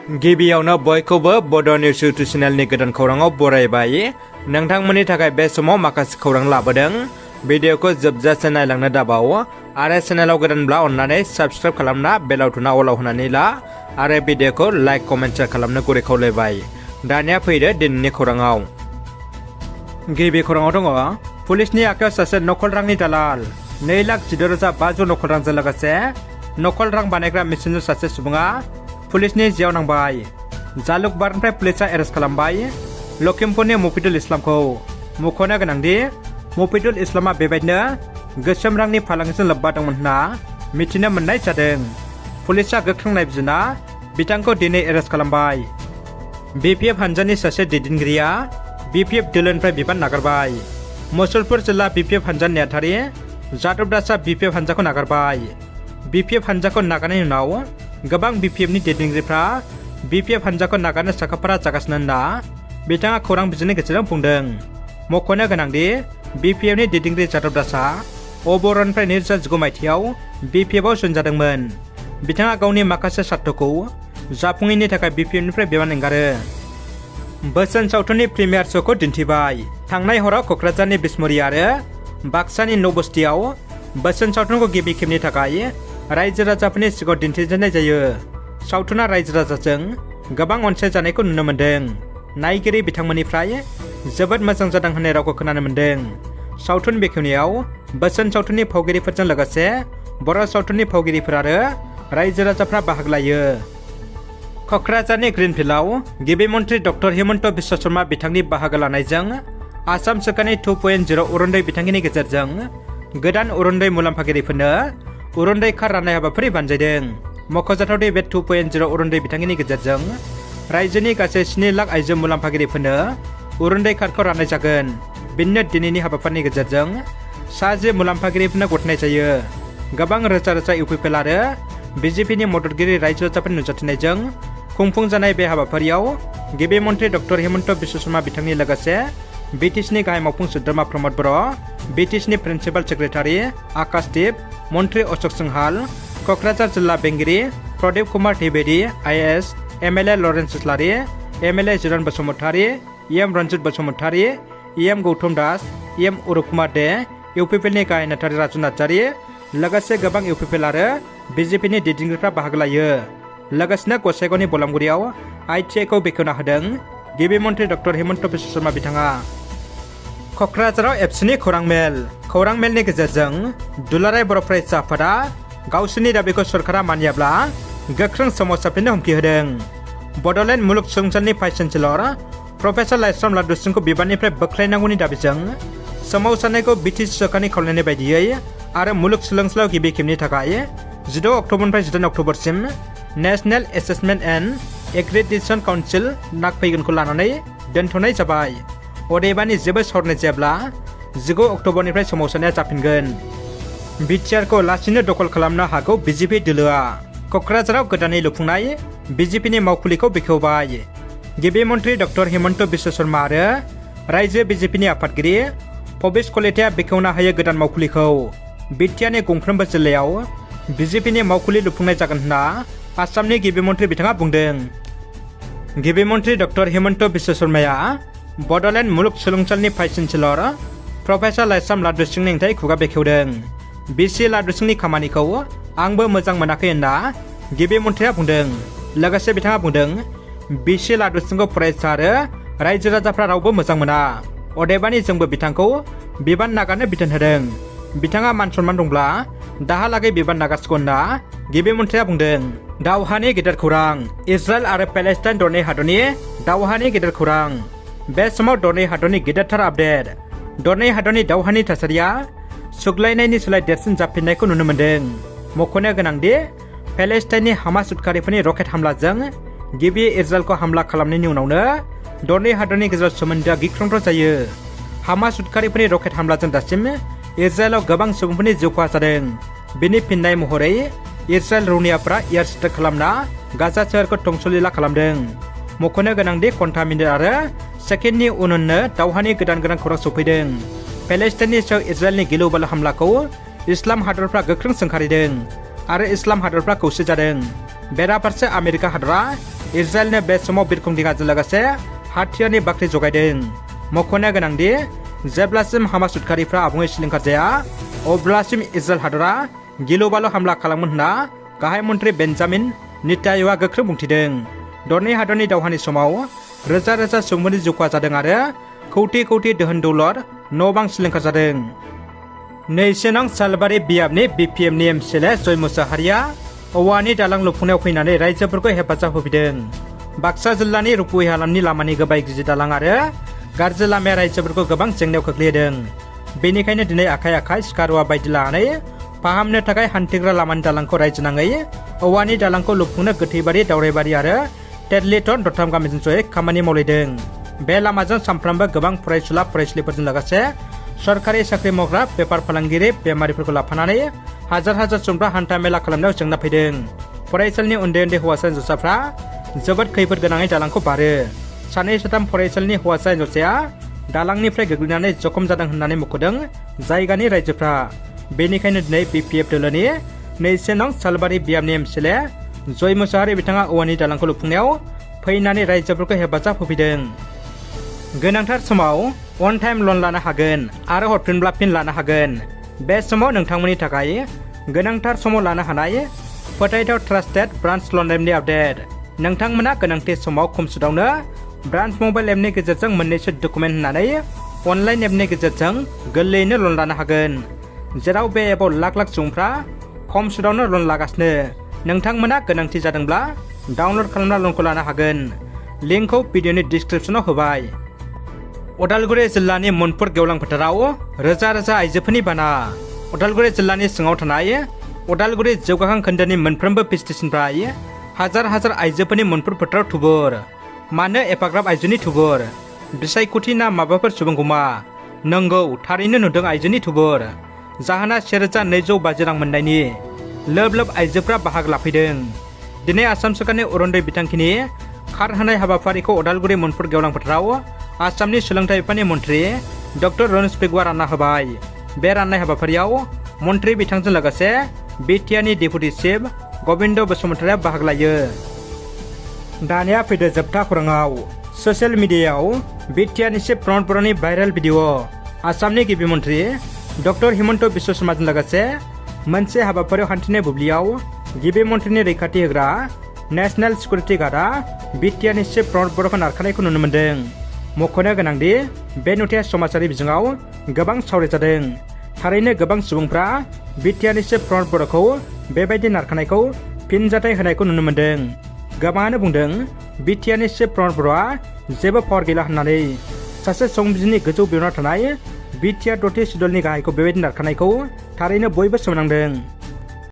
गिबियावनो बयखौबो बड' निउस इउटुब चेनेलनि गोदान खौराङाव बरायबाय। नोंथांमोननि थाखाय बे समाव माखासे खौरां लाबोदों। भिडिअखौ जोबजासे नायलांनो दाबाव आरो चेनेलाव गोदानब्ला अन्नानै साबस्क्राइब खालामना बेल आइकनआ अलाव होनानै ला आरो भिडिअखौ लाइक कमेन्ट शेयार खालामनो गुरै खावलायबाय। दानिया फैदो दिनैनि खौराङाव। गिबि खौराङाव दङ पुलिसनि आखायाव सासे नखल रांनि दालाल 2,16,500 नखल रांजों लोगोसे नखल रां बानायग्रा मेसिनजों सासे सुबुङा पुलिसनि जियाव नांबाय। जालुकबारनिफ्राय पुलिसआ एरेस्ट खालामबाय लखिमपुरनि मुफिदुल इस्लामखौ। मुंख'नो गोनांदि मुफिदुल इस्लामा बेबायदिनो गोसोम रांनि फालांगिजों लोब्बा दंमोन होनना मिथिनो मोननाय जादों। पुलिसआ गोख्रों नायबिजिरना बिथांखौ दिनै एरेस्ट खालामबाय। बिपिएफ हानजानि सासे दैदेनगिरिया बिपिएफ दोलोनिफ्राय बिबान नागारबाय। मुसलपुर जिल्ला बिपिएफ हानजानि नेहाथारि जादब दासआ बिपिएफ हानजाखौ नागारबाय। बिपिएफ हानजाखौ नागारनायनि उनाव गोबां बिपिएफनि दैदेनगिरिफ्रा बिपिएफ हानजाखौ नागारनो साखाफारा जागासिनो होनना बिथाङा खौरां बिजोंनि गेजेरजों बुंदों। मख'नो गोनांदि बिपिएफनि दैदेनगिरि जादब दासआ अबरनिफ्राय 2019 मायथाइयाव बिपिएफआव जइन जादोंमोन। बिथाङा गावनि माखासे सार्थखौ जाफुङैनि थाखाय बिपिएफनिफ्राय बिबान एंगारो। बोसोन सावथुननि प्रिमियार श'खौ दिन्थिबाय। थांनाय हराव क'क्राझारनि बिसमुरि आरो बाक्सानि न'बस्तियाव बोसोन सावथुनखौ गिबि खेबनि थाखाय रायजो राजाफोरनि सिगाङाव दिन्थिजेननाय जायो। सावथुना रायजो राजाजों गोबां अनसायजानायखौ नुनो मोन्दों। नायगिरि बिथांमोननिफ्राय जोबोद मोजां जादों होननाय रावखौ खोनानो मोन्दों। सावथुन बेखेवनायाव बोसोन सावथुननि फावगिरिफोरजों लोगोसे बर' सावथुननि फावगिरिफोर आरो रायजो राजाफ्रा बाहागो लायो। क'क्राझारनि ग्रिनफिल्डआव गिबि मन्त्रि डक्टर हिमन्त बिश्व शर्मा बिथांनि बाहागो लानायजों आसाम सोरखारनि 2.0 अरुणोदय बिथांखिनि गेजेरजों गोदान अरुणोदय मुलाम्फागिरिफोरनो अरुणोदय कार्ड राननाय हाबाफारि बानजायदों। मख'जाथावदि बे 2.0 अरुणोदय बिथांखिनि गेजेरजों रायजोनि गासै 7 लाख आइजो मुलाम्फागिरिफोरनो अरुणोदय कार्डखौ राननाय जागोन। बेनो दिनैनि हाबाफारिनि गेजेरजों सा10 मुलाम्फागिरिफोरनो गथायनाय जायो। गोबां रोजा रोजा इउपिपिएल आरो बिजेपिनि मददगिरि रायजो राजाफोरनि नुजाथिनायजों खुंफुंजानाय बे हाबाफारियाव गिबि मन्त्रि डक्टर हिमन्त बिश्व शर्मा बिथांनि लोगोसे बिटिसिनि गाहाय मावफुं सोद्रोमा प्रमद बर', बिटिसिनि प्रिन्सिपाल सेक्रेटारि आकाशदीप, मन्त्रि अशोक सिंहाल, क'क्राझार जिल्ला बेंगिरि Pradeep Kumar Trivedi IAS, MLA Lawrence Islary, MLA Jiron Basumatary, M Ranjit Basumatary, M Gautam Das, M Arup Kumar De, इउपिपिएलनि गाहाय नेतारि राजु नार्जारि, लोगोसे गोबां इउपिपिएल आरो बिजेपिनि दैदेनगिरिफ्रा बाहागो लायो। लोगोसेनो गसाइगावनि बलामगुरियाव आइटिआइखौ बेखेवना होदों गिबि मन्त्रि डक्टर हिमन्त बिश्व शर्मा बिथाङा। क'क्राझाराव एबसुनि खौरां मेलनि गेजेरजों दुलाराय बर' फरायसा आफादा गावसोरनि दाबिखौ सरकारा मानियाब्ला गोख्रों सोमावसारफिननो हुमखि होदों। बड'लेण्ड मुलुगसोलोंसालिनि भाइस चेन्सेलर प्रफेसार लाइस्राम लादु सिंहखौ बिबाननिफ्राय बोख्लायनांगौनि दाबिजों सोमावसारनायखौ बिटिसि सरकारनि खावलायनाय बायदियै आरो मुलुगसोलोंसालियाव गिबि खेबनि थाखाय 16 अक्ट'बरनिफ्राय 19 अक्ट'बरसिम national assessment and accreditation council नाग फैगोनखौ लानानै दोनथ'नाय जाबाय। अदेबानि जेबो सावरायनाय जायाब्ला 19 अक्ट'बरनिफ्राय सोमावसारनाया जाफिनगोन। बिटिआरखौ लासैनो दखल खालामनो हागौ बिजेपि दोलोआ। क'क्राझाराव गोदानै लुफुंनाय बिजेपिनि मावखुलिखौ बेखेवबाय। गिबि मन्त्रि डक्टर हिमन्त बिश्व शर्मा आरो रायजो बिजेपिनि आफादगिरि भबेश कलिताया बेखेवना होयो गोदान मावखुलिखौ। बिटिआरनि गंफ्रोमबो जिल्लायाव बिजेपिनि मावखुलि लुफुंनाय जागोन होनना आसामनि गिबि मन्त्रि बिथाङा बुंदों। गिबि मन्त्रि डक्टर हिमन्त बिश्व शर्माया बड'लेण्ड मुलुगसोलोंसालिनि भाइस चेन्सेलर प्रफेसार लाइस्राम लादु सिंहनि हेंथायै खुगा बेखेवदों। बिसि लादु सिंहनि खामानिखौ आंबो मोजां मोनाखै होनना गिबि मन्थ्रिया बुंदों। लोगोसे बिथाङा बुंदों बिसि लादु सिंहखौ फरायसा आरो रायजो राजाफ्रा रावबो मोजां मोना। अदेबानि जोंबो बिथांखौ बिबान नागारनो बिथोन होदों। बिथाङा मान सन्मान दंब्ला दाहालागै बिबान नागारसिगौ होनना गिबि मन्थ्रिया बुंदों। दावहानि गेदेर खौरां इजराइल आरो पेलेस्टाइन दरनै हादरनि दावहानि गेदेर खौरां। बे समाव दरनै हादरनि गेदेरथार आपडेट। दरनै हादरनि दावहानि थासारिया सुग्लायनायनि सोलाय देरसिन जाफिननायखौ नुनो मोन्दों। मख'नो गोनांदि पेलेस्टाइननि हामास उदखारिफोरनि रकेट हामलाजों गिबि इजराइलखौ हामला खालामनायनि उनावनो दरनै हादरनि गेजेराव सोमोन्दोआ गिख्रंथाव जायो। हामास उदखारिफोरनि रकेट हामलाजों दासिम इजराइलाव गोबां सुबुंफोरनि जिउ खहा जादों। बेनि फिननाय महरै इजराइल रौनियाफोरा एयार स्ट्राइक खालामना गाजा सोहोरखौ धंसलीला खालामदों। मख'नो गोनांदि घन्टा मिनिट आरो सेकेन्डनि उननो दावहानि गोदान खौरां सफैदों। पेलेस्टाइननि सायाव इजराइलनि गिलु बालु हामलाखौ इस्लाम हादरफ्रा गोख्रों सोंखारिदों आरो इस्लाम हादरफ्रा खौसे जादों। बेराफारसे आमेरिका हादरा इजराइलनो बे समाव बिरखं दिङाजों लोगोसे हाथियारनि बाख्रि जगायदों। मख'नो गोनांदि जेब्लासिम हामास उदखारिफ्रा आबुङै सिलिंखार जाया अब्लासिम इजराइल हादरा गिलु बालु हामला खालामगोन होनना गाहाय मन्त्रि बेन्जामिन नेतान्याहुआ गोख्रों बुंथिदों। दरनै हादरनि दावहानि समाव रोजा रोजा सुबुंफोरनि जिउ खहा जादों आरो कौटि कौटि दोहोन दौलत न' बां सिलिंखार जादों। 2 नं सालबारि बियाबनि BPMनि एमसिएलए जय मुसाहारिया औवानि दालां लुफुंनायाव फैनानै रायजोफोरखौ हेफाजाब होफैदों। बाक्सा जिल्लानि रुपुहि हालामनि लामानि गोबाय गिजि दालां आरो गाज्रि लामाया रायजोफोरखौ गोबां जेंनायाव खोख्लैदों। बेनिखायनो दिनै आखाइ आखाइ सिखा रुवा बायदि लानानै फाहामनो थाखाय हान्थिग्रा लामानि दालांखौ रायजोनाङै औवानि दालांखौ लुफुंनो गोथैबारि दावराइबारि आरो टेटलिटन दरथाम गामिजों जयै खामानि मावलायदों। बे लामाजों सानफ्रामबो गोबां फरायसुला फरायसुलिफोरजों लोगोसे सरकारि साख्रि मावग्रा बेफार फालांगिरि बेमारिफोरखौ लाफानानै हाजार हाजार सुबुंफ्रा हान्था मेला खालामनायाव जेंना फैदों। फरायसालिनि उन्दै उन्दै हौवासा हिन्जावसाफ्रा जोबोद खैफोद गोनाङै दालांखौ बारो। 2-3 फरायसालिनि हौवासा हिन्जावसाया दालांनिफ्राय गोग्लैनानै जखम जादों होननानै मुंख'दों जायगानि रायजोफ्रा। बेनिखायनो दिनै BPF दोलोनि 2 नं सालबारि बियाबनि एमसिएलए जय मुसाहारि बिथाङा औवानि दालांखौ लुफुंनायाव फैनानै रायजोफोरखौ हेफाजाब होफैदों। गोनांथार समाव अन टाइम लन लानो हागोन आरो हरफिनब्ला फिन लानो हागोन। बे समाव नोंथांमोननि थाखाय गोनांथार समाव लानो हानाय फोथायथाव ट्रास्टेड ब्रान्च लन एपनि आपडेट। नोंथांमोना गोनांथि समाव खम सुदावनो ब्रान्च मबाइल एपनि गेजेरजों मोननैसो डकुमेन्ट होनानै अनलाइन एपनि गेजेरजों गोरलैयैनो लन लानो हागोन। जेराव बे एपआव लाख लाख सुबुंफ्रा खम सुदावनो लन लागासिनो। नोंथांमोना गोनांथि जादोंब्ला डाउनलड खालामना लनखौ लानो हागोन। लिंकखौ भिडिअनि डिसक्रिप्शनाव होबाय। उदालगुरि जिल्लानि मनपुर गेवलां फोथाराव रोजा रोजा आइजोफोरनि बाना। उदालगुरि जिल्लानि सिङाव थानाय उदालगुरि जौगाखां खोन्दोनि मोनफ्रोमबो पि स्टेशननिफ्राय हाजार हाजार आइजोफोरनि मनपुर फोथाराव थुबुर। मानो एफाग्राब आइजोनि थुबुर? बिसायख'थि ना माबाफोर सुबुंगौमा? नंगौ, थारैनो नुदों आइजोनि थुबुर। जाहोना 1250 रां मोननायनि। लोब लोब आइजोफ्रा बाहागो लाफैदों। दिनै आसाम सोरखारनि अरुणोदय बिथांखिनि खारहोनाय हाबाफारिखौ उदालगुरि मनपुर गेवलां फोथाराव आसामनि सोलोंथाइ बिफाननि मन्त्रि डक्टर रनज पेगुआ रानना होबाय। बे राननाय हाबाफारियाव मन्त्रि बिथांजों लोगोसे बिटिआरनि डेपुटि चिफ गबिन्द बसुमतारिया बाहागो लायो। दानिया फैदो जोबथा खौराङाव। ससियेल मिडियायाव बिटिआरनि चिफ प्रमद बर'नि भाइरेल भिडिअ। आसामनि गिबि मन्त्रि डक्टर हिमन्त बिश्व शर्माजों लोगोसे मोनसे हाबाफारियाव हान्थिनाय बुब्लियाव गिबि मन्थ्रिनि रैखाथि होग्रा नेशनेल सिकिउरिटि गार्डआ बिटिआरनि चिफ प्रमद बर'खौ नारखानायखौ नुनो मोन्दों। मख'नो गोनांदि बे नुथाया समाजारि बिजोङाव गोबां सावरायजादों। थारैनो गोबां सुबुंफ्रा बिटिआरनि चिफ प्रमद बर'खौ बेबायदि नारखानायखौ फिनजाथाय होनायखौ नुनो मोन्दों। गोबाङानो बुंदों बिटिआरनि चिफ प्रमद बर'आ जेबो पावार गैला होननानै। सासे संबिजिरनि गोजौ बिबानाव थानाय बिटिआर दथि सिडलनि गाहायखौ बेबायदि नारखानायखौ थारैनो बयबो सोमोनांदों।